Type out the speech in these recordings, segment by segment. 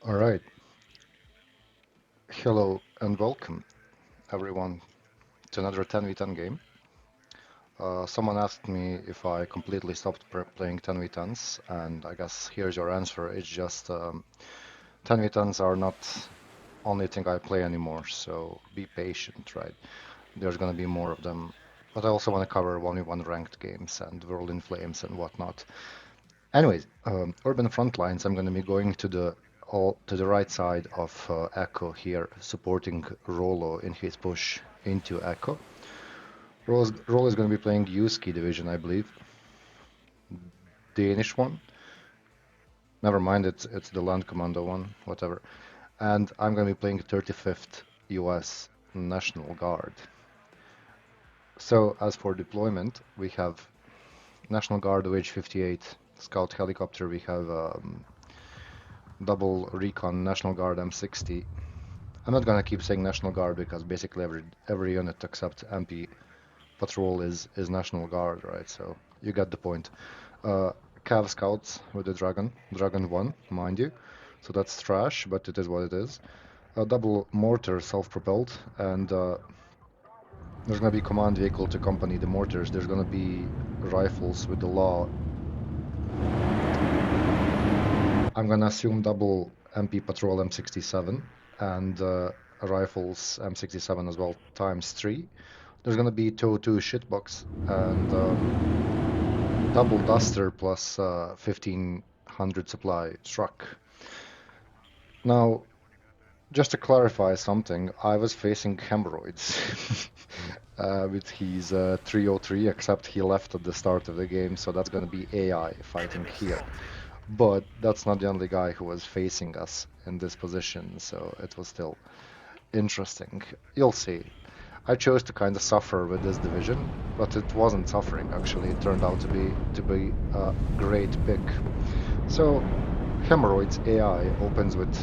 All right. Hello and welcome, everyone, to another 10v10 game. Someone asked me if I completely stopped playing 10v10s, and I guess here's your answer. It's just 10v10s are not only thing I play anymore, so be patient, right? There's gonna be more of them. But I also want to cover 1v1 ranked games and World in Flames and whatnot. Anyways, Urban Frontlines, I'm gonna be going to the right side of Echo here, supporting Rolo in his push into Echo. Rolo is going to be playing Yuski division, I believe. Danish one. Never mind, it's the Land Commando one, whatever. And I'm going to be playing 35th US National Guard. So as for deployment, we have National Guard OH-58 Scout helicopter. We have double recon National Guard M60. I'm not gonna keep saying National Guard because basically every unit except MP patrol is National Guard, right? So you get the point. Cav Scouts with the Dragon 1, mind you. So that's trash, but it is what it is. A double mortar self-propelled, and there's gonna be command vehicle to accompany the mortars. There's gonna be rifles with the law. I'm gonna assume double MP patrol M67 and rifles M67 as well times 3. There's gonna be TOW2 shitbox and double duster plus 1500 supply truck. Now, just to clarify something, I was facing hemorrhoids with his 303, except he left at the start of the game, so that's gonna be AI fighting here. But that's not the only guy who was facing us in this position, so it was still interesting. You'll see. I chose to kind of suffer with this division, but it wasn't suffering actually. It turned out to be a great pick. So, Hemorrhoids AI opens with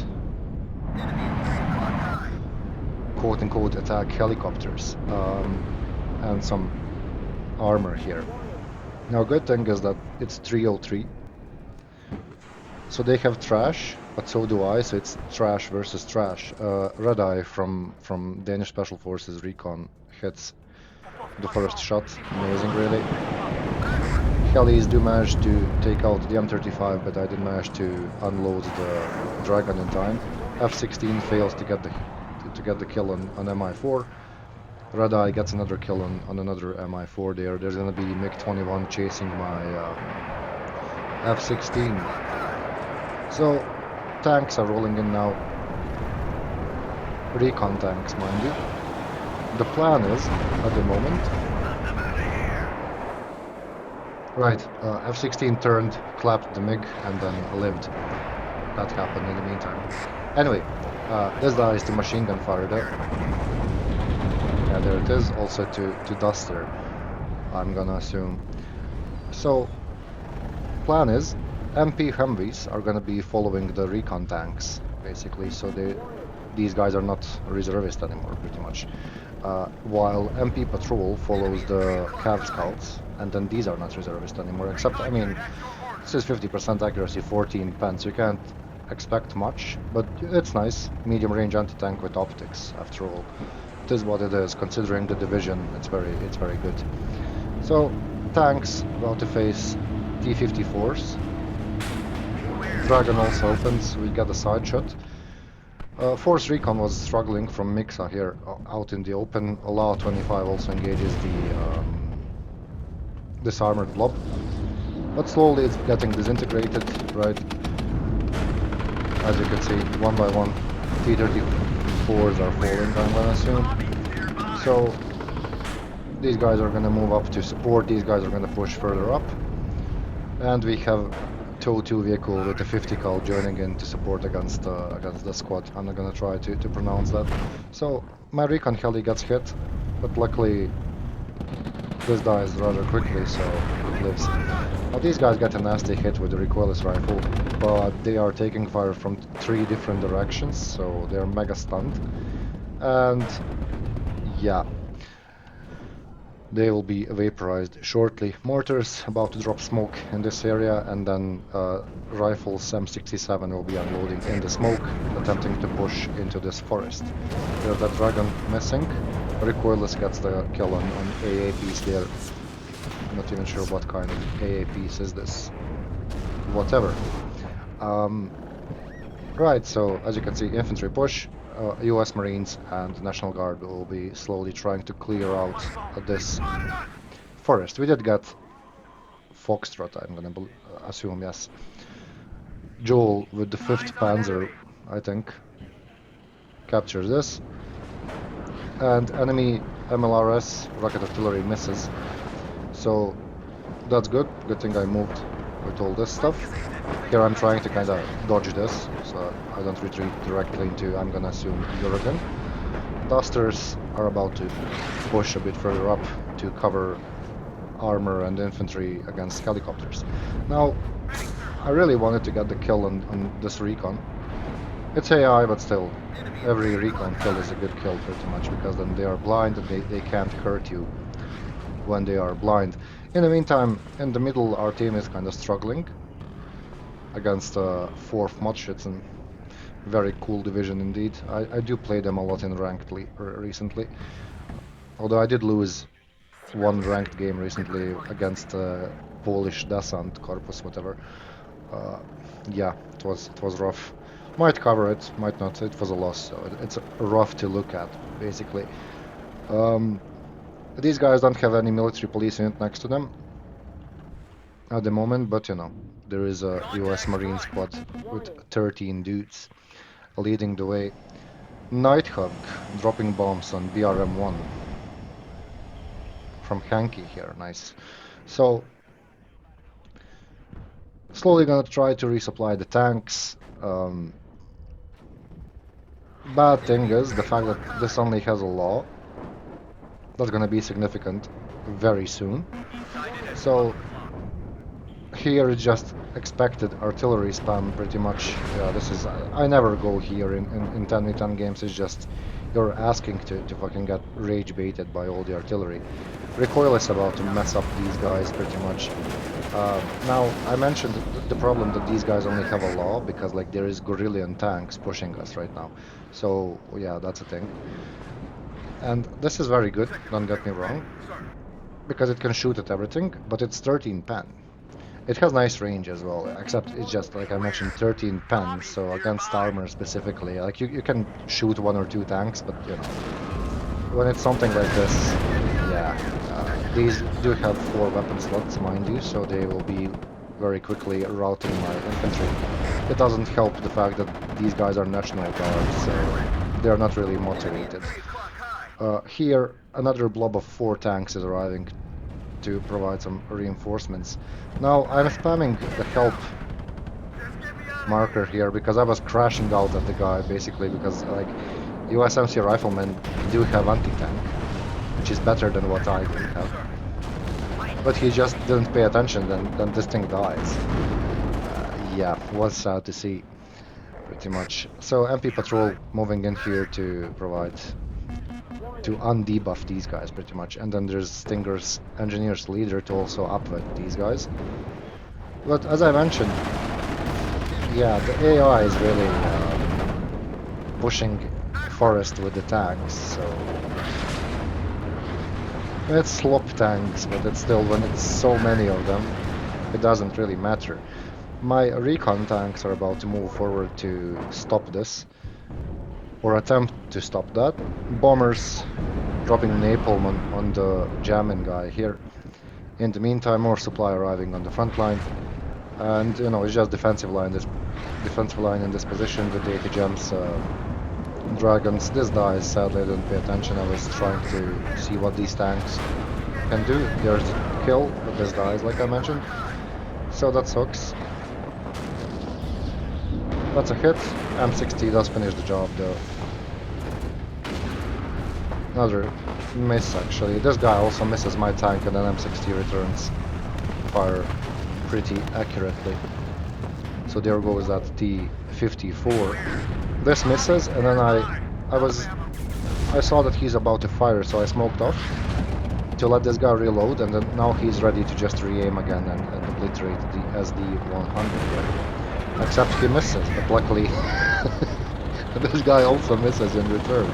quote-unquote attack helicopters and some armor here. Now, good thing is that it's 303. So they have trash, but so do I, so it's trash versus trash. Red Eye from Danish Special Forces Recon hits the first shot. Amazing, really. Helis do manage to take out the M35, but I did manage to unload the Dragon in time. F-16 fails to get the kill on Mi-4. Red Eye gets another kill on another Mi-4 there. There's gonna be MiG-21 chasing my F-16. So, tanks are rolling in now. Recon tanks, mind you. The plan is, at the moment... Right, F-16 turned, clapped the MiG, and then lived. That happened in the meantime. Anyway, this guy is the machine gun fire there. Yeah, there it is, also to Duster, I'm gonna assume. So, plan is, MP Humvees are gonna be following the recon tanks, basically, so these guys are not reservist anymore, pretty much. While MP Patrol follows the Cav Scouts, and then these are not reservist anymore, except, I mean, this is 50% accuracy, 14 pence, you can't expect much, but it's nice. Medium range anti-tank with optics, after all. It is what it is, considering the division, it's very good. So, tanks about to face T-54s. Dragon also opens, we get a side shot. Force Recon was struggling from Mixa here out in the open. Law 25 also engages this armored blob. But slowly it's getting disintegrated, right? As you can see, one by one, T-34s are falling, I'm gonna assume. So, these guys are gonna move up to support, these guys are gonna push further up. And we have TOW2 vehicle with the 50 cal joining in to support against the squad. I'm not gonna try to pronounce that. So my recon heli gets hit, but luckily this dies rather quickly, so it lives. Now these guys get a nasty hit with the recoilless rifle, but they are taking fire from 3 different directions, so they're mega stunned. And yeah. They will be vaporized shortly. Mortars about to drop smoke in this area, and then rifles M67 will be unloading in the smoke, attempting to push into this forest. There's that dragon missing. Recoilless gets the kill on AAPs there. I'm not even sure what kind of AAPs is this. Whatever. Right, so as you can see, infantry push. US Marines and National Guard will be slowly trying to clear out this forest. We did get Foxtrot, I'm gonna assume, yes. Joel with the 5th Panzer, I think, captures this. And enemy MLRS rocket artillery misses. So that's good. Good thing I moved with all this stuff. Here I'm trying to kind of dodge this, so I don't retreat directly into, I'm gonna assume, Jurgen. Dusters are about to push a bit further up to cover armor and infantry against helicopters. Now, I really wanted to get the kill on this recon. It's AI, but still, every recon kill is a good kill pretty much, because then they are blind and they can't hurt you when they are blind. In the meantime, in the middle, our team is kind of struggling against 4th Modschützen. Very cool division indeed. I do play them a lot in ranked recently. Although I did lose one ranked game recently against Polish Desant Corpus, whatever. Yeah, it was rough. Might cover it, might not. It was a loss, so it's rough to look at, basically. These guys don't have any military police unit next to them at the moment, but you know, there is a US Marine squad with 13 dudes leading the way. Nighthawk dropping bombs on BRM-1 from Hanky here, nice. So, slowly gonna try to resupply the tanks. Bad thing is the fact that this only has a law. That's gonna be significant very soon. So here it's just expected artillery spam pretty much. Yeah, this is, I never go here in 10v10 games. It's just you're asking to fucking get rage baited by all the artillery. Recoil is about to mess up these guys pretty much. Now I mentioned the problem that these guys only have a law because like there is Gorillion tanks pushing us right now. So yeah, that's a thing. And this is very good, don't get me wrong, because it can shoot at everything, but it's 13 pen. It has nice range as well, except it's just, like I mentioned, 13 pen, so against armor specifically, like you can shoot 1 or 2 tanks, but you know, when it's something like this, yeah, these do have 4 weapon slots, mind you, so they will be very quickly routing my infantry. It doesn't help the fact that these guys are National Guard, so they're not really motivated. Here, another blob of 4 tanks is arriving to provide some reinforcements. Now, I'm spamming the help marker here because I was crashing out at the guy, basically, because, like, USMC riflemen do have anti-tank, which is better than what I do have. But he just didn't pay attention, then this thing dies. Yeah, was sad to see, pretty much. So, MP Patrol moving in here to provide, to undebuff these guys pretty much, and then there's Stinger's Engineer's Leader to also upvet these guys. But as I mentioned, yeah, the AI is really pushing forest with the tanks, so it's slop tanks, but it's still, when it's so many of them, it doesn't really matter. My recon tanks are about to move forward to stop this, or attempt to stop that. Bombers dropping napalm on the jamming guy here. In the meantime, more supply arriving on the front line, and you know, it's just defensive line in this position with the 80 gems. Dragons. This dies, sadly I didn't pay attention. I was trying to see what these tanks can do. There's a kill, but this dies, like I mentioned, so that sucks. That's a hit. M60 does finish the job though. Another miss, actually. This guy also misses my tank, and then M60 returns fire pretty accurately. So there goes that T-54. This misses, and then I saw that he's about to fire, so I smoked off to let this guy reload, and then now he's ready to just re-aim again and obliterate the SD-100 right? Except he misses, but luckily this guy also misses in return.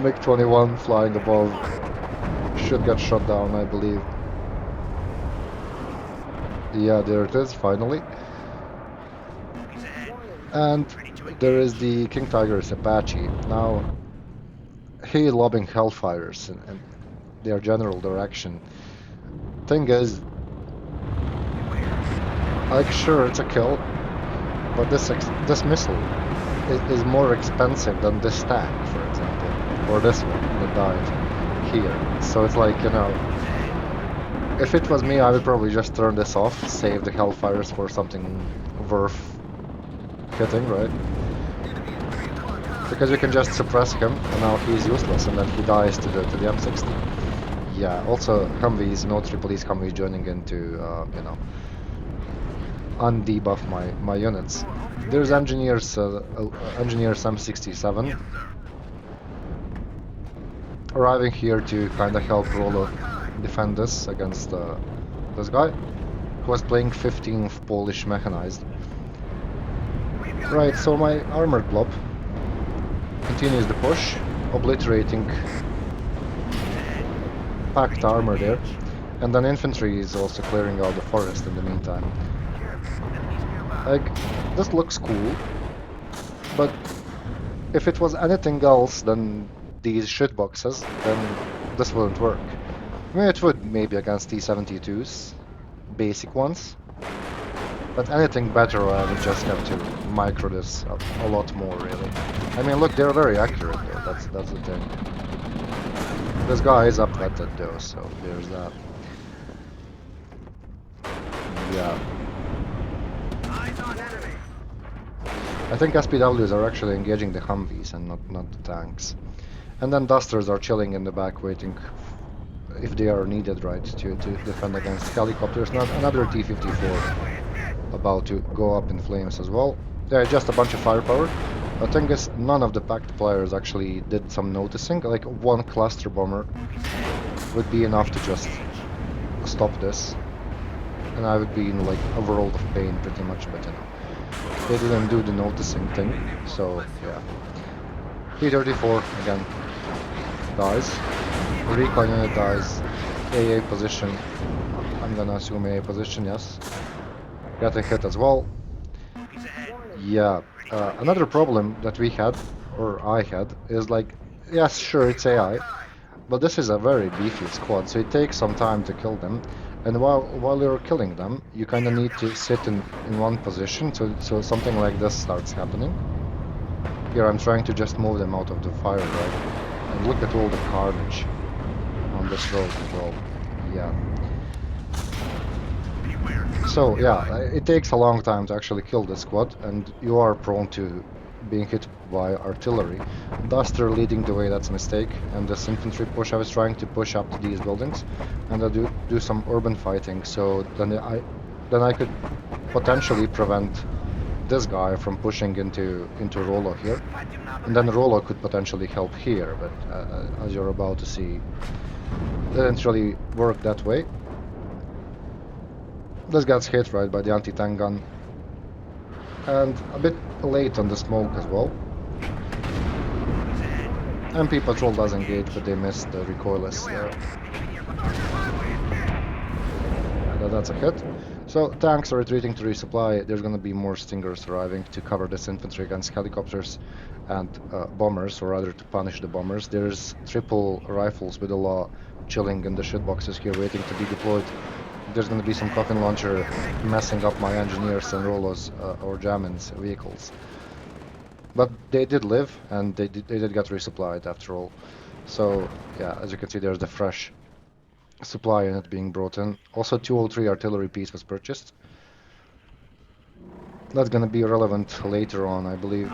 MiG-21 flying above should get shot down, I believe. Yeah, there it is, finally. And there is the King Tiger's Apache. Now, he lobbing Hellfires in their general direction. Thing is, like, sure, it's a kill, but this missile is more expensive than this tank, for example, or this one that died here. So it's like, you know, if it was me, I would probably just turn this off, save the Hellfires for something worth hitting, right? Because you can just suppress him, and now he's useless, and then he dies to the M60. Yeah, also Humvees, no Tripoli's Humvees joining in to, you know, undebuff my units. There's engineers M67 arriving here to kind of help Rolo defend this against this guy, who was playing 15th Polish Mechanized. Right, so my armored blob continues the push, obliterating packed armor there, and then infantry is also clearing out the forest in the meantime. Like, this looks cool, but if it was anything else than these shitboxes, then this wouldn't work. I mean, it would maybe against T-72s, basic ones, but anything better I would just have to micro this a lot more, really. I mean, look, they're very accurate though, that's the thing. This guy is upvetted though, so there's that. Yeah. I think SPWs are actually engaging the Humvees and not the tanks. And then Dusters are chilling in the back waiting if they are needed, right, to defend against helicopters. Another T-54 about to go up in flames as well. Yeah, just a bunch of firepower. The thing is, none of the packed players actually did some noticing. Like, one cluster bomber would be enough to just stop this. And I would be in, like, a world of pain pretty much, but you know. They didn't do the noticing thing, so yeah. T-34 again dies. Recon unit dies. AA position. I'm gonna assume AA position, yes. Got a hit as well. Yeah. Another problem that we had, or I had, is like, yes, sure, it's AI, but this is a very beefy squad, so it takes some time to kill them. And while you're killing them, you kind of need to sit in one position, so something like this starts happening. Here I'm trying to just move them out of the fire, right? And look at all the carnage on this road as well. Yeah. So yeah, it takes a long time to actually kill this squad, and you are prone to being hit by artillery. Duster leading the way, that's a mistake, and this infantry push, I was trying to push up to these buildings and do some urban fighting, so then I could potentially prevent this guy from pushing into Rolo here, and then Rolo could potentially help here, but as you're about to see, it didn't really work that way. This gets hit right by the anti-tank gun, and a bit late on the smoke as well. MP patrol does engage, but they missed the recoilless there. And that's a hit. So tanks are retreating to resupply. There's going to be more Stingers arriving to cover this infantry against helicopters and bombers, or rather to punish the bombers. There's triple rifles with a law chilling in the shitboxes here waiting to be deployed. There's going to be some coffin launcher messing up my engineers and Rolos or Jamin's vehicles. But they did live, and they did get resupplied after all. So yeah, as you can see, there's the fresh supply unit being brought in. Also 203 artillery piece was purchased. That's gonna be relevant later on, I believe.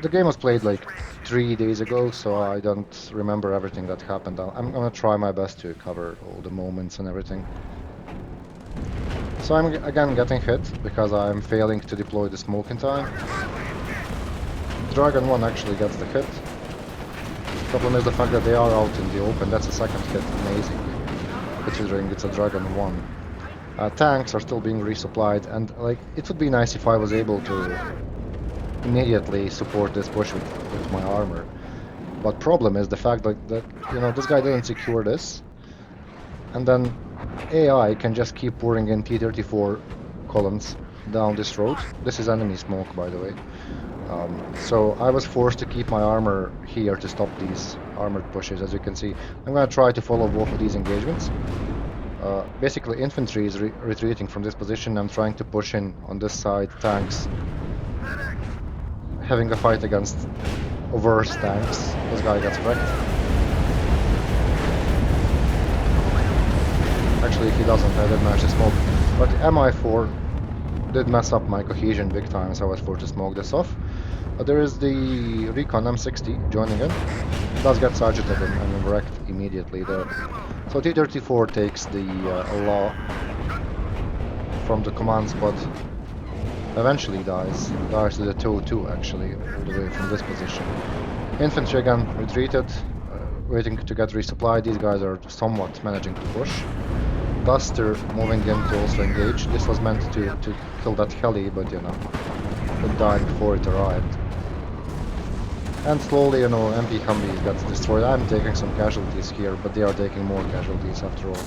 The game was played like 3 days ago, so I don't remember everything that happened. I'm gonna try my best to cover all the moments and everything. So I'm again getting hit because I'm failing to deploy the smoke in time. Dragon 1 actually gets the hit. Problem is the fact that they are out in the open. That's a second hit, amazingly, considering it's a Dragon 1. Tanks are still being resupplied, and like it would be nice if I was able to immediately support this push with my armor. But problem is the fact that you know, this guy didn't secure this, and then AI can just keep pouring in T-34 columns down this road. This is enemy smoke, by the way. So I was forced to keep my armor here to stop these armored pushes. As you can see, I'm gonna try to follow both of these engagements. Basically, infantry is retreating from this position. I'm trying to push in on this side. Tanks having a fight against worse tanks. This guy gets wrecked. Actually, he doesn't. I did manage to smoke. But MI4 did mess up my cohesion big time, so I was forced to smoke this off. There is the Recon M60 joining in. It does get sergeanted and wrecked immediately there. So T-34 takes the law from the command spot. Eventually dies to the 2-2 actually, all the way from this position. Infantry again retreated, waiting to get resupplied. These guys are somewhat managing to push. Duster moving in to also engage. This was meant to kill that heli, but you know, it died before it arrived. And slowly, you know, MP Humvees gets destroyed. I'm taking some casualties here, but they are taking more casualties after all.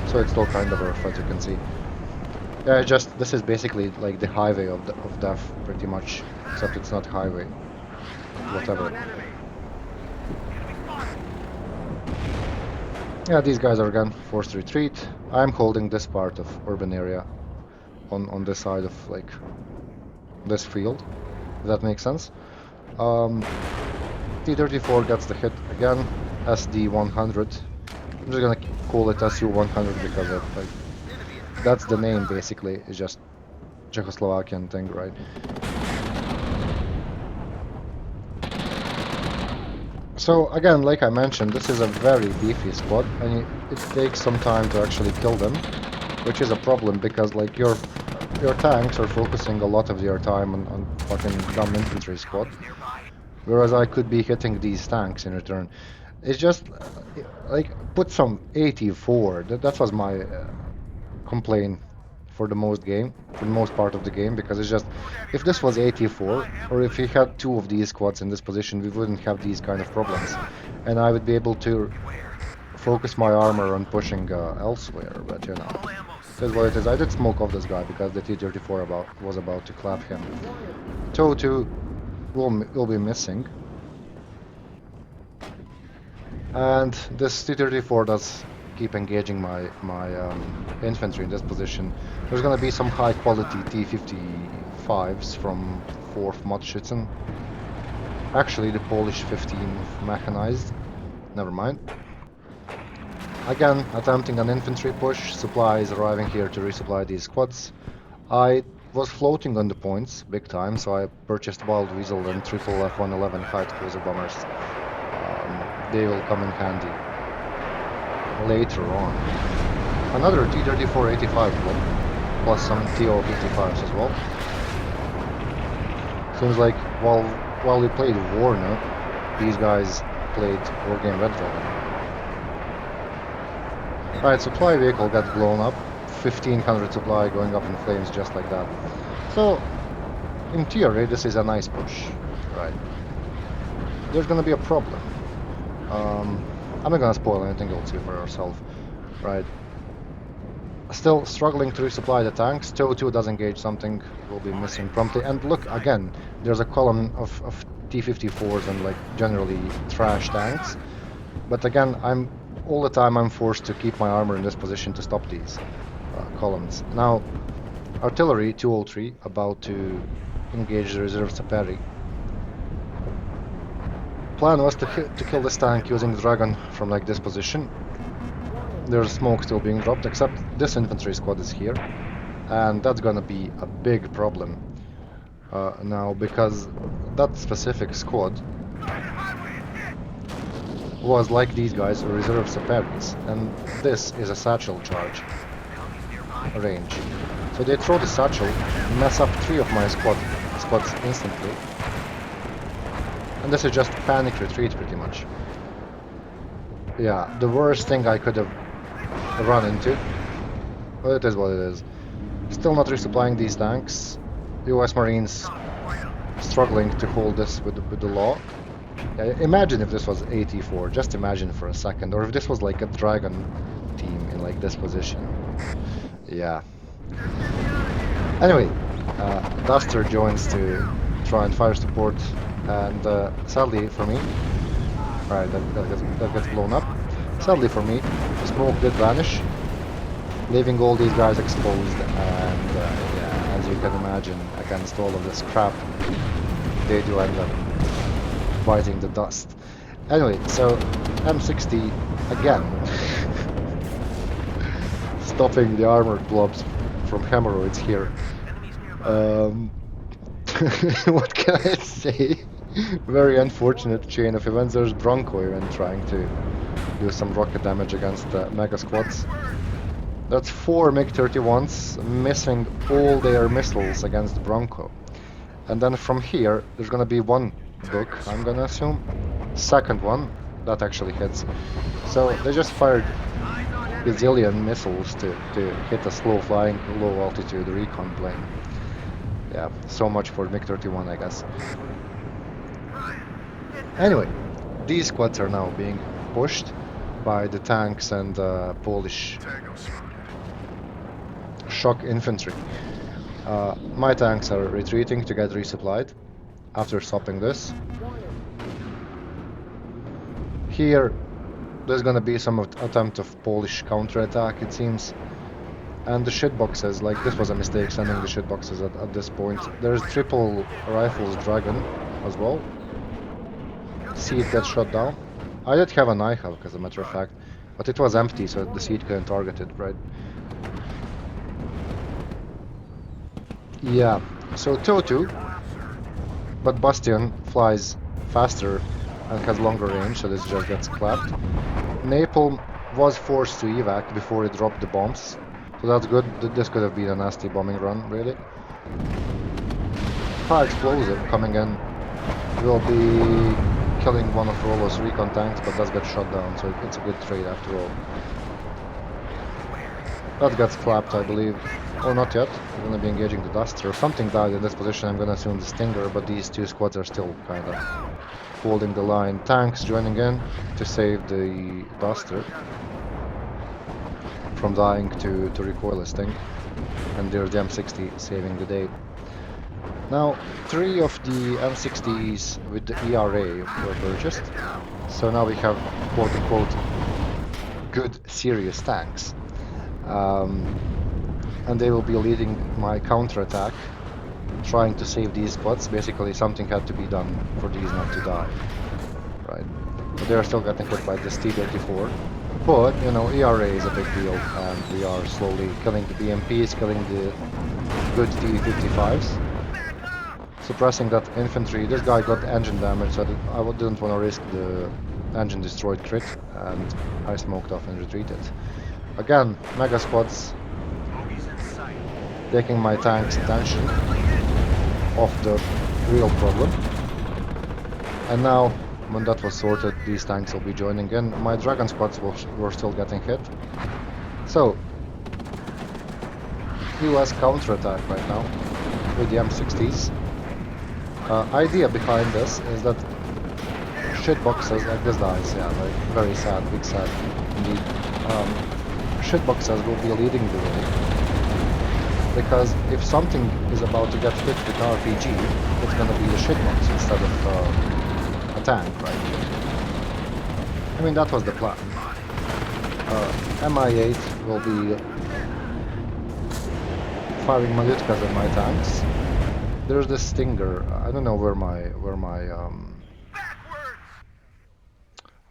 So it's still kind of rough, as you can see. Yeah, this is basically like the highway of death, pretty much, except it's not highway. Whatever. Yeah, these guys are again forced to retreat. I'm holding this part of urban area on this side of like this field. If that makes sense. T-34 gets the hit again. SD-100. I'm just gonna call it SU-100 because of like that's the name basically. It's just Czechoslovakian thing, right? So again, like I mentioned, this is a very beefy squad, and it takes some time to actually kill them, which is a problem because like your tanks are focusing a lot of their time on fucking dumb infantry squad, whereas I could be hitting these tanks in return. It's just like put some 84. That was my complaint for the most part of the game, because it's just if this was 84 or if we had two of these squads in this position, we wouldn't have these kind of problems, and I would be able to focus my armor on pushing elsewhere. But you know, it is what it is. I did smoke off this guy because the T-34 was about to clap him. TOW2 will be missing, and this T-34 does keep engaging my infantry in this position. There's gonna be some high quality T-55s from 4th Motschützen. Actually, the Polish 15th mechanized. Never mind. Again, attempting an infantry push. Supplies arriving here to resupply these squads. I was floating on the points big time, so I purchased Wild Weasel and triple F-111 Height Cruiser bombers. They will come in handy later on. Another T-34-85 block, plus some TO-55s as well. Seems like while we played Warno, these guys played Wargame Red Dragon. Right, supply vehicle got blown up. 1500 supply going up in flames just like that. So, in theory, this is a nice push, right? There's gonna be a problem. I'm not gonna spoil anything, you'll see for yourself, right? Still struggling to resupply the tanks. TOW2 does engage something, will be missing promptly. And look, again, there's a column of T-54s and like generally trash tanks. But again, all the time I'm forced to keep my armor in this position to stop these columns. Now, artillery 203 about to engage the reserve Saperi. Plan was to kill this tank using the Dragon from like this position. There's smoke still being dropped, except this infantry squad is here, and that's gonna be a big problem now, because that specific squad was, like these guys, a reserve Saperis, and this is a satchel charge range. So they throw the satchel, mess up 3 of my squads instantly. And this is just panic retreat pretty much. Yeah, the worst thing I could have run into. But it is what it is. Still not resupplying these tanks. US Marines struggling to hold this with the law. Yeah, imagine if this was AT4, just imagine for a second, or if this was like a Dragon team in like this position. Yeah. Anyway, Duster joins to try and fire support, and sadly for me, right, that gets blown up. Sadly for me, the smoke did vanish, leaving all these guys exposed, and yeah, as you can imagine, against all of this crap, they do end up biting the dust. Anyway, so M60 again, stopping the armored blobs from hemorrhoids here. What can I say? Very unfortunate chain of events. There's Bronco even trying to do some rocket damage against the Mega Squads. That's 4 MiG-31s missing all their missiles against the Bronco. And then from here, there's gonna be one book, I'm gonna assume. Second one, that actually hits. So they just fired gazillion missiles to hit a slow flying, low altitude recon plane. Yeah, so much for MiG-31, I guess. Anyway, these squads are now being pushed by the tanks and Polish shock infantry. My tanks are retreating to get resupplied after stopping this. Here, there's gonna be some attempt of Polish counterattack, it seems. And the shitboxes, like this was a mistake sending the shitboxes at this point. There's triple rifles Dragon as well. Seat gets shot down. I did have a Nighthawk as a matter of fact, but it was empty, so the seat couldn't target it, right? Yeah, so TOW2, but Bastion flies faster and has longer range, so this just gets clapped. Napalm was forced to evac before it dropped the bombs, so that's good. This could have been a nasty bombing run, really. High explosive coming in will be killing one of Rolo's recon tanks, but does get shot down, so it's a good trade after all. That gets clapped, I believe. Or not yet. We're gonna be engaging the Duster. Something died in this position, I'm gonna assume the Stinger, but these two squads are still kinda holding the line. Tanks joining in to save the Duster from dying to recoilisting, and there's the M60 saving the day. Now, 3 of the M60s with the ERA were purchased, so now we have quote-unquote good, serious tanks. And they will be leading my counterattack, trying to save these squads. Basically, something had to be done for these not to die, right? But they are still getting hit by this T-34. But, you know, ERA is a big deal, and we are slowly killing the BMPs, killing the good T-55s. Suppressing that infantry. This guy got engine damage, so I didn't want to risk the engine destroyed crit, and I smoked off and retreated. Again, Mega Squads taking my tank's attention off the real problem. And now, when that was sorted, these tanks will be joining in. My Dragon Squads were still getting hit. So, US counterattack right now with the M60s. Idea behind this is that shitboxes like this dies, yeah, like very sad, big sad indeed. Shitboxes will be leading the way, because if something is about to get hit with an RPG, it's gonna be the shitbox instead of a tank, right? I mean, that was the plan. Mi-8 will be firing Malutkas at my tanks. There's this Stinger. I don't know where my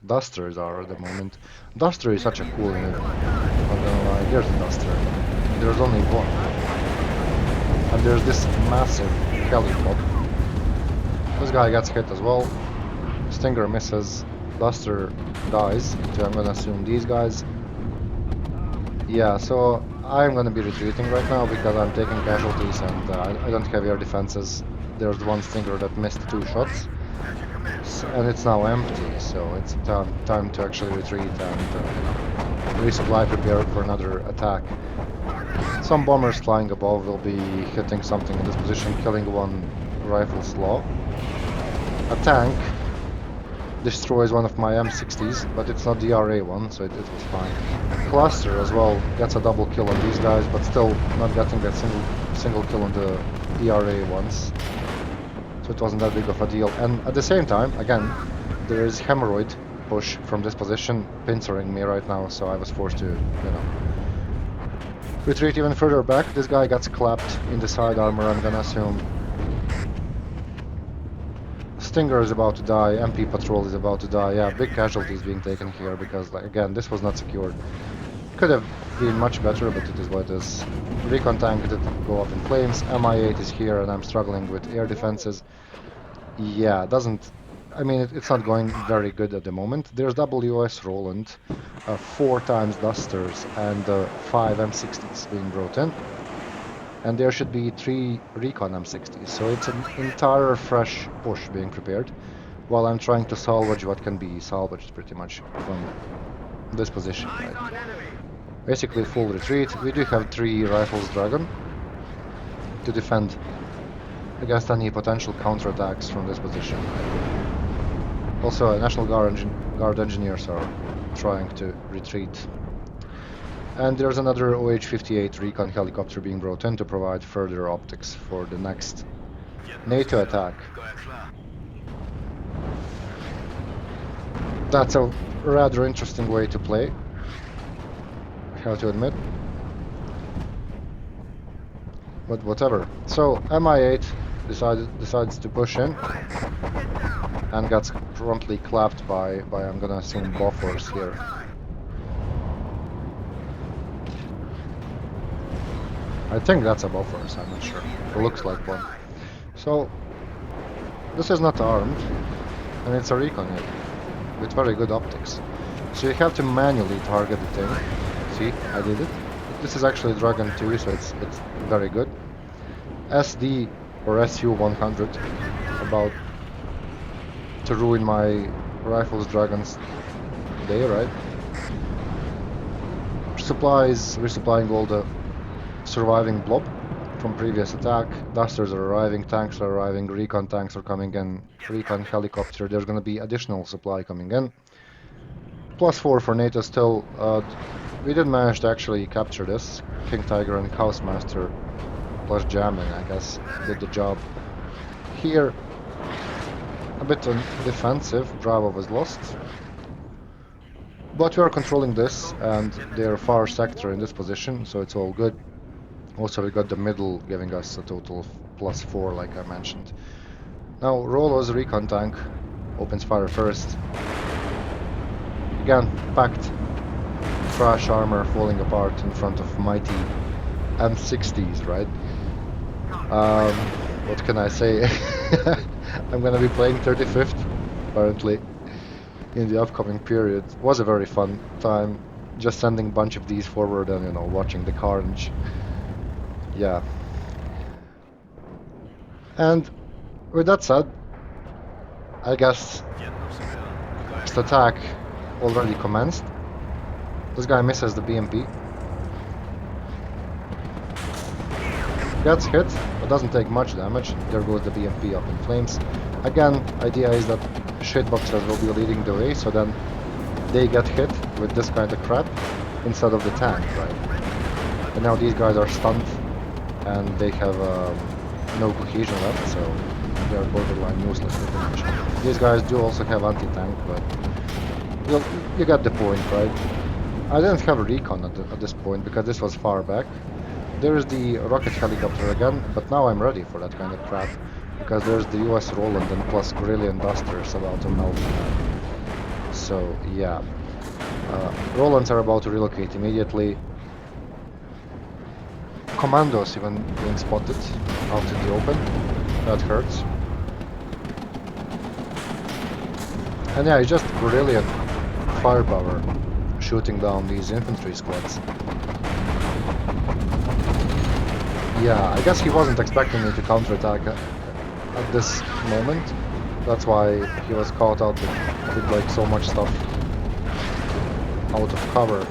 Dusters are at the moment. Duster is such a cool name. I'm not gonna lie. There's a Duster. There's only one. And there's this massive helicopter. This guy gets hit as well. Stinger misses. Duster dies. So I'm gonna assume these guys. Yeah, so I'm gonna be retreating right now because I'm taking casualties and I don't have air defenses. There's one Stinger that missed 2 shots. And it's now empty, so it's time to actually retreat and resupply, prepare for another attack. Some bombers flying above will be hitting something in this position, killing one rifle Slop. A tank destroys one of my M60s, but it's not the RA one, so it was fine. Cluster as well gets a double kill on these guys, but still not getting that single kill on the ERA ones. So it wasn't that big of a deal. And at the same time, again, there is hemorrhoid push from this position pincerring me right now, so I was forced to, you know, retreat even further back. This guy gets clapped in the side armor, I'm gonna assume. Stinger is about to die, MP Patrol is about to die. Yeah, big casualties being taken here because, like, again, this was not secured. Could have been much better, but it is what it is. Recon tank did go up in flames. Mi-8 is here, and I'm struggling with air defenses. Yeah, doesn't... I mean, it's not going very good at the moment. There's WS Roland, 4 times Dusters, and 5 M60s being brought in. And there should be 3 Recon M60s, so it's an entire fresh push being prepared, while I'm trying to salvage what can be salvaged pretty much from this position. Right? Basically full retreat. We do have 3 Rifles Dragon to defend against any potential counterattacks from this position. Also, National Guard engineers are trying to retreat. And there's another OH-58 recon helicopter being brought in to provide further optics for the next NATO attack. That's a rather interesting way to play, I have to admit. But whatever. So Mi-8 decides to push in and gets promptly clapped by I'm gonna assume Bofors here. I think that's a Bofors, I'm not sure. It looks like one. So this is not armed, and it's a recon hit with very good optics. So you have to manually target the thing. See, I did it. This is actually Dragon 2, so it's very good. SD or SU-100 about to ruin my Rifles Dragons day, right? Supplies, resupplying all the surviving blob from previous attack. Dusters are arriving, tanks are arriving, recon tanks are coming in, recon helicopter, there's gonna be additional supply coming in. +4 for NATO still. We did manage to actually capture this. King Tiger and Housemaster plus jamming, I guess, did the job. Here, a bit defensive, Bravo was lost. But we are controlling this and their far sector in this position, so it's all good. Also, we got the middle giving us a total of +4, like I mentioned. Now, Rolo's recon tank opens fire first. Again, packed trash armor falling apart in front of mighty M60s, right? What can I say? I'm gonna be playing 35th, apparently, in the upcoming period. It was a very fun time, just sending a bunch of these forward and, you know, watching the carnage. Yeah. And with that said, I guess this attack already commenced. This guy misses the BMP. Gets hit, but doesn't take much damage. There goes the BMP up in flames. Again, idea is that shitboxers will be leading the way, so then they get hit with this kind of crap instead of the tank, right? And now these guys are stunned and they have no cohesion left, so they are borderline useless pretty much. These guys do also have anti-tank, but you get the point, right? I didn't have a recon at this point because this was far back. There's the rocket helicopter again, but now I'm ready for that kind of crap because there's the US Roland and plus Grillion Dusters about to melt. So yeah, Rolands are about to relocate immediately. Commandos even being spotted out in the open. That hurts. And yeah, it's just brilliant firepower shooting down these infantry squads. Yeah, I guess he wasn't expecting me to counterattack at this moment, That's why he was caught out with like so much stuff out of cover.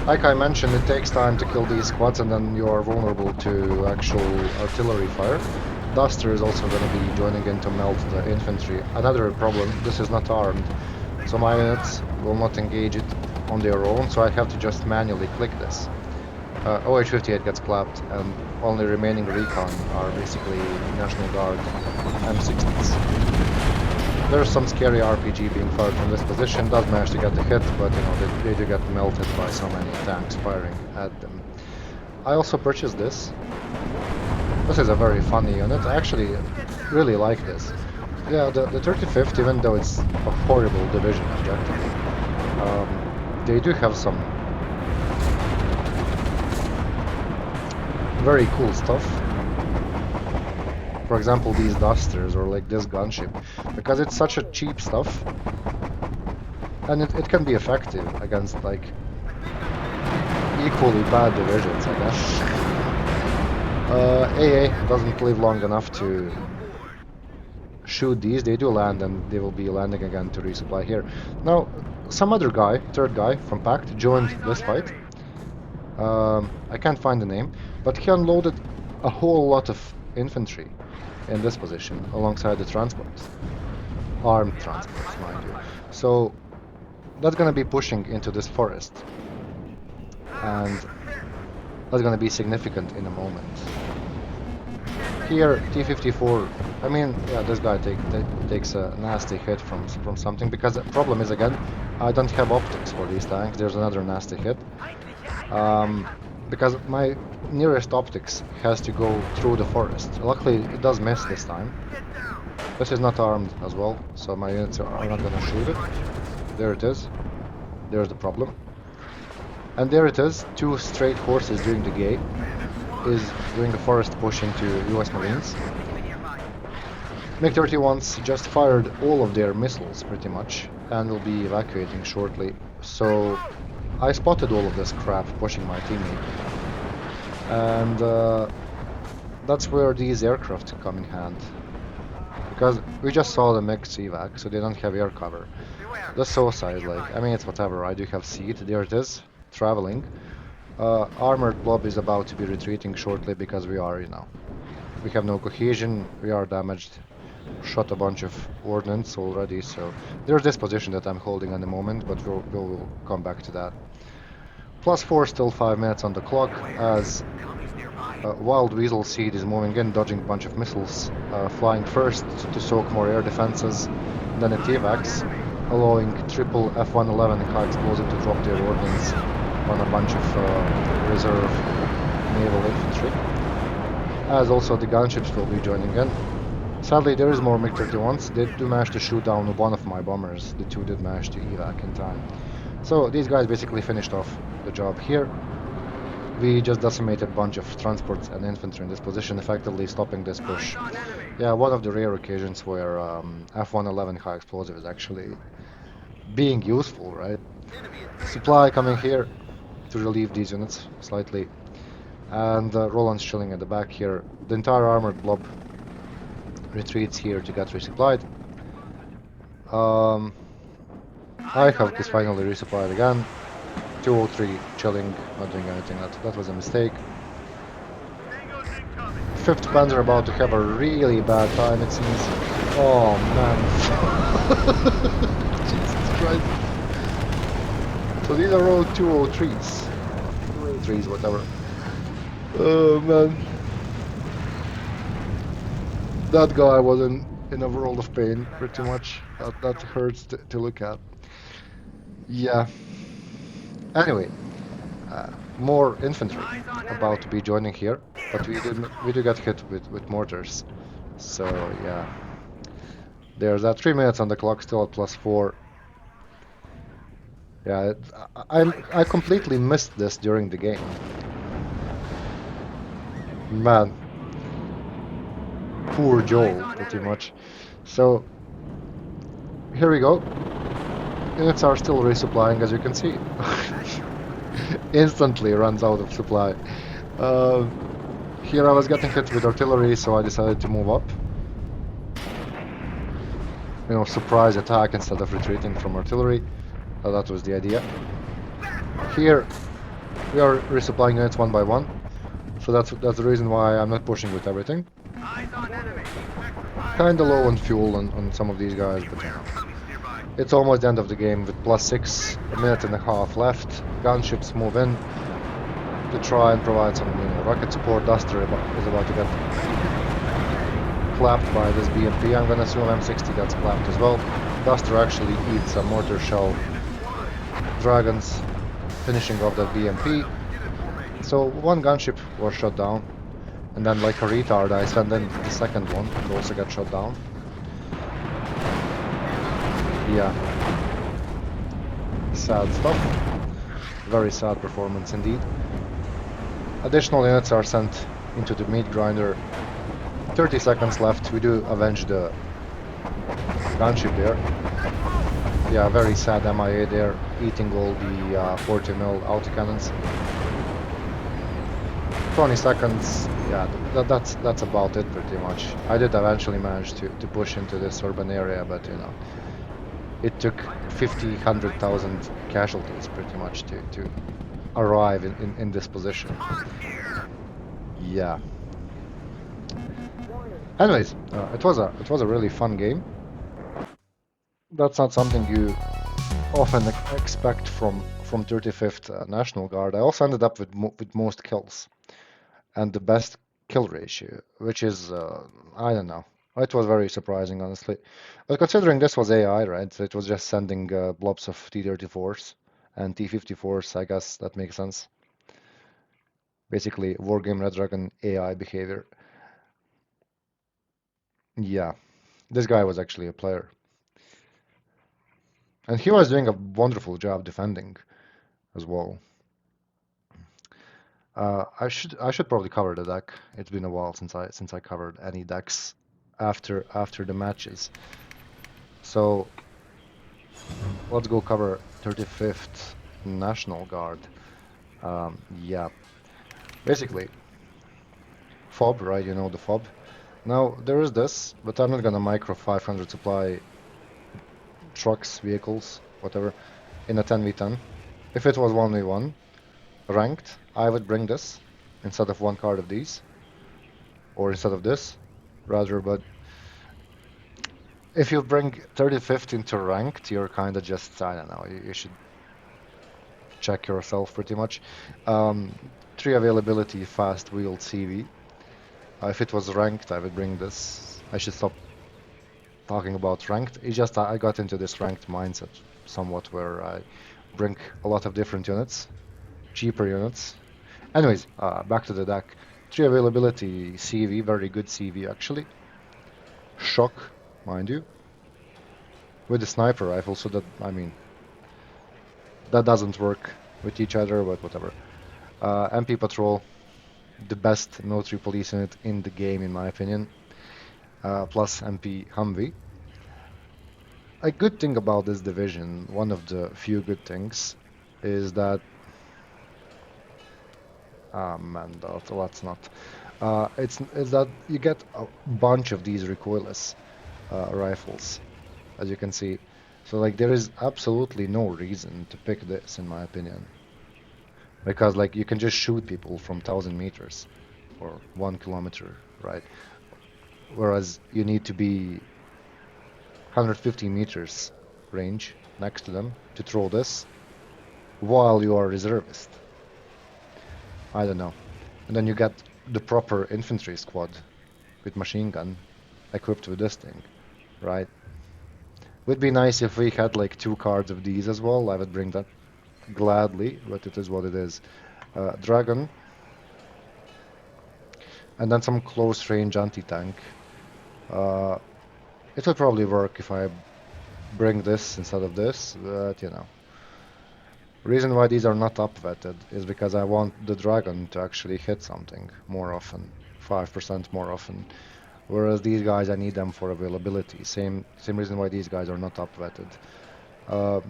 Like I mentioned, it takes time to kill these squads and then you are vulnerable to actual artillery fire. Duster is also going to be joining in to melt the infantry. Another problem, this is not armed, so my units will not engage it on their own, so I have to just manually click this. OH-58 gets clapped, and only remaining recon are basically National Guard M60s. There's some scary RPG being fired from this position, does manage to get the hit, but you know, they do get melted by so many tanks firing at them. I also purchased this. This is a very funny unit, I actually really like this. Yeah, the 35th, even though it's a horrible division objectively, they do have some very cool stuff. For example, these dusters or like this gunship, because it's such a cheap stuff, and it can be effective against like equally bad divisions, I guess. AA doesn't live long enough to shoot these. They do land, and they will be landing again to resupply here. Now, some other guy, third guy from Pact, joined this fight. I can't find the name, but he unloaded a whole lot of infantry in this position alongside the transports, armed transports, mind you. So that's gonna be pushing into this forest, and that's gonna be significant in a moment. Here, T-54, I mean, yeah, this guy takes a nasty hit from something, because the problem is, again, I don't have optics for these tanks. There's another nasty hit. Because my nearest optics has to go through the forest. Luckily, it does miss this time. This is not armed as well, so my units are not gonna shoot it. There it is. There's the problem. And there it is, two straight horses doing the gate. Is doing a forest push into US Marines. MiG-31s just fired all of their missiles, pretty much, and will be evacuating shortly. So I spotted all of this crap pushing my teammate, and that's where these aircraft come in hand, because we just saw the MiGs evac, so they don't have air cover. The SOSA is like, I mean, it's whatever. I do have seat. There it is, traveling. Armored blob is about to be retreating shortly because we are, you know, we have no cohesion, we are damaged, shot a bunch of ordnance already, so there's this position that I'm holding at the moment, but we'll come back to that. +4, still 5 minutes on the clock, as Wild Weasel Seed is moving in, dodging a bunch of missiles, flying first to soak more air defenses, then it evacs, allowing triple F-111 high explosive to drop their ordnance on a bunch of reserve naval infantry, as also the gunships will be joining in. Sadly, there is more MiG-31s. They do manage to shoot down one of my bombers. The two did manage to evac in time. So these guys basically finished off the job here. We just decimated a bunch of transports and infantry in this position, effectively stopping this push. Yeah, one of the rare occasions where F-111 high explosive is actually being useful, right? Supply coming here to relieve these units slightly, and Roland's chilling at the back here. The entire armored blob retreats here to get resupplied. IHAVK is finally resupplied again. 203 chilling, not doing anything. That was a mistake. 5th Panzer about to have a really bad time, it seems. Oh man. Jesus Christ. So these are all 203s. 203s, whatever. Oh man. That guy was in a world of pain, pretty much. That hurts to look at. Yeah. Anyway, more infantry about to be joining here, but we do get hit with mortars. So yeah. There's 3 minutes on the clock, still at +4. Yeah, I completely missed this during the game. Man. Poor Joel, pretty much. So, here we go. Units are still resupplying, as you can see. Instantly runs out of supply. Here I was getting hit with artillery, so I decided to move up. surprise attack instead of retreating from artillery. That was the idea. Here, we are resupplying units one by one, so that's the reason why I'm not pushing with everything. Kinda low on fuel on some of these guys, but it's almost the end of the game with +6, a minute and a half left. Gunships move in to try and provide some rocket support. Duster is about to get clapped by this BMP. I'm gonna assume M60 gets clapped as well. Duster actually eats a mortar shell. Dragons finishing off that BMP. So one gunship was shot down, and then like a retard I send in the second one to also get shot down. Yeah. Sad stuff. Very sad performance indeed. Additional units are sent into the meat grinder. 30 seconds left. We do avenge the gunship there. Yeah, very sad MIA there, eating all the 40 mil autocannons. 20 seconds. Yeah, that's about it pretty much. I did eventually manage to push into this urban area, but it took 50, 100,000 casualties pretty much to arrive in this position. Yeah. Anyways, it was a really fun game. That's not something you often expect from 35th National Guard. I also ended up with most kills and the best kill ratio, which is I don't know. It was very surprising, honestly. But considering this was AI, right? So it was just sending blobs of T-34s and T-54s. I guess that makes sense. Basically, Wargame Red Dragon AI behavior. Yeah, this guy was actually a player. And he was doing a wonderful job defending as well. I should probably cover the deck. It's been a while since I covered any decks after the matches. So let's go cover 35th National Guard. Yeah, basically FOB, right? You know the FOB. Now there is this, but I'm not gonna micro 500 supply trucks, vehicles, whatever, in a 10v10. If it was 1v1 ranked, I would bring this instead of one card of these, or instead of this, rather. But if you bring 35th into ranked, you're kind of just, I don't know, you should check yourself pretty much. 3 availability, fast wheeled CV. If it was ranked, I would bring this. I should stop talking about ranked. It's just I got into this ranked mindset somewhat where I bring a lot of different units, cheaper units. Anyways, back to the deck. 3 availability CV, very good CV actually. Shock, mind you. With the sniper rifle, so that, I mean, that doesn't work with each other, but whatever. MP Patrol, the best military police unit in the game, in my opinion. Plus MP Humvee. A good thing about this division, one of the few good things, is that man, that's not. It's that you get a bunch of these recoilless rifles, as you can see. So like there is absolutely no reason to pick this, in my opinion, because like you can just shoot people from 1,000 meters or 1 kilometer, right? Whereas you need to be 150 meters range next to them to throw this while you are reservist. I don't know. And then you get the proper infantry squad with machine gun equipped with this thing, right? Would be nice if we had like 2 cards of these as well. I would bring that gladly, but it is what it is. Dragon, and then some close range anti-tank. It will probably work if I bring this instead of this, but Reason why these are not upvetted is because I want the dragon to actually hit something more often, 5% more often. Whereas these guys, I need them for availability. Same reason why these guys are not upvetted. Uh,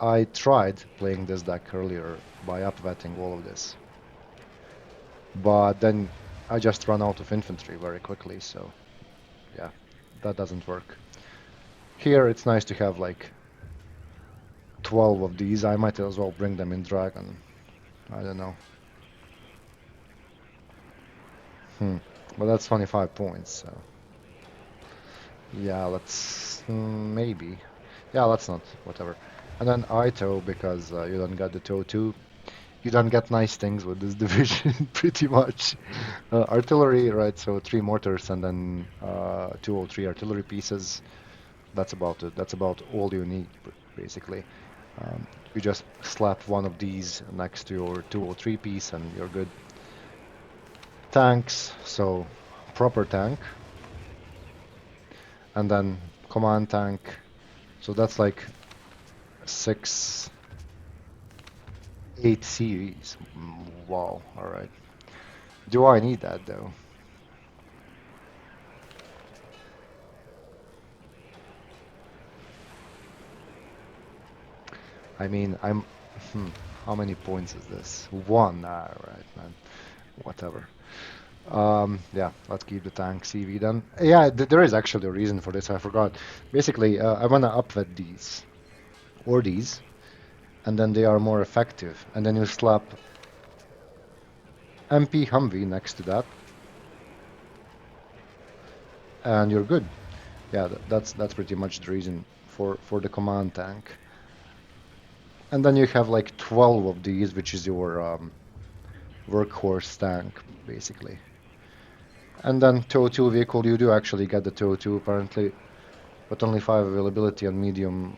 I tried playing this deck earlier by upvetting all of this, but then I just run out of infantry very quickly, so yeah, that doesn't work. Here it's nice to have like 12 of these. I might as well bring them in Dragon. I don't know. But that's 25 points, so yeah, let's maybe. Yeah, let's not, whatever. And then Ito, because you don't get the TOW 2. You don't get nice things with this division, pretty much. Artillery, right, so 3 mortars and then 2 or 3 artillery pieces. That's about it. That's about all you need, basically. You just slap one of these next to your 2 or 3 piece and you're good. Tanks, so proper tank. And then command tank. So that's like 6, 8 series. Wow, alright. Do I need that though? I mean, how many points is this? 1. Right, man. Whatever. Yeah, let's keep the tank CV then. Yeah, there is actually a reason for this. I forgot. Basically, I wanna upvet these or these, and then they are more effective. And then you slap MP Humvee next to that, and you're good. Yeah, that's pretty much the reason for the command tank. And then you have like 12 of these, which is your workhorse tank, basically. And then TOW 2 vehicle, you do actually get the TOW 2 apparently, but only 5 availability and medium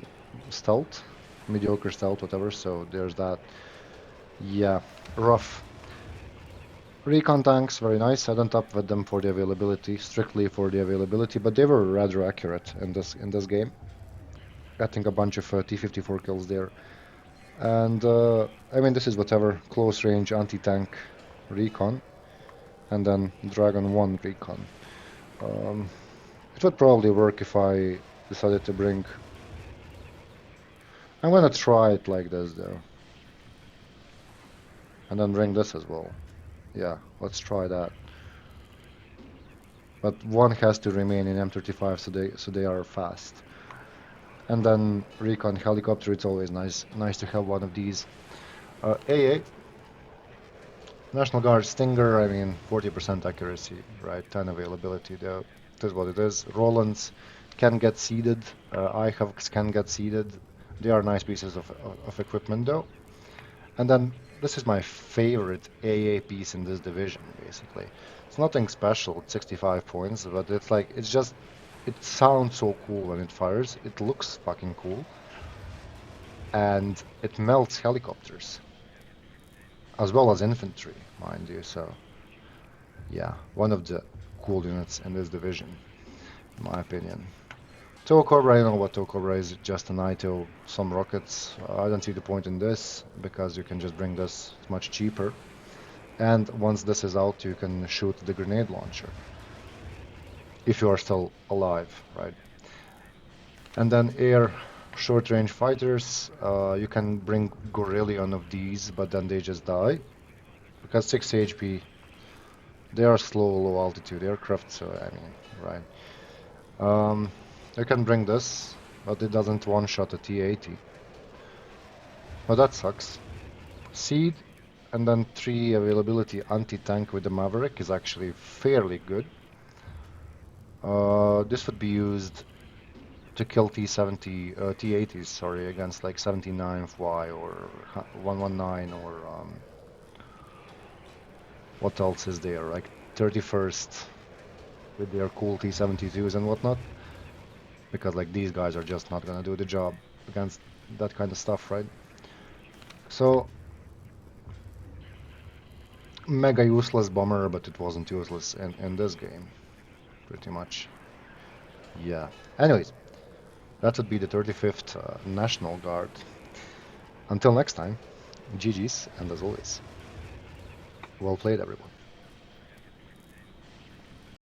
stealth, mediocre stealth, whatever, so there's that. Yeah, rough. Recon tanks, very nice. I don't up with them for the availability, strictly for the availability, but they were rather accurate in this game. Getting a bunch of T-54 kills there. And I mean, this is whatever, close range anti-tank recon, and then Dragon 1 recon. Um, it would probably work if I decided to bring... I'm gonna try it like this though. And then bring this as well. Yeah, let's try that. But one has to remain in M35 so they are fast. And then recon helicopter, it's always nice to have one of these. AA, National Guard Stinger, I mean 40% accuracy, right? 10 availability though. It is what it is. Rolands can get seeded. IHAVs can get seeded. They are nice pieces of equipment though. And then this is my favorite AA piece in this division, basically. It's nothing special, it's 65 points, but it's like, it sounds so cool when it fires. It looks fucking cool. And it melts helicopters. As well as infantry, mind you, so... Yeah, one of the cool units in this division, in my opinion. TOW Cobra, I know what TOW Cobra is, just an ITO, some rockets. I don't see the point in this, because you can just bring this, it's much cheaper. And once this is out, you can shoot the grenade launcher. If you are still alive, right? And then air short-range fighters, you can bring Gorillion of these, but then they just die. Because 6 HP, they are slow, low altitude aircraft, so I mean, right. You can bring this, but it doesn't one-shot a T-80. But that sucks. Seed, and then 3 availability anti-tank with the Maverick is actually fairly good. This would be used to kill T-80s, sorry, against like 79Y or 119 or what else is there, like 31st with their cool T-72s and whatnot. Because like these guys are just not gonna do the job against that kind of stuff, right? So mega useless bomber, but it wasn't useless in this game, pretty much. Yeah. Anyways, that would be the 35th National Guard. Until next time, GG's, and as always, well played everyone.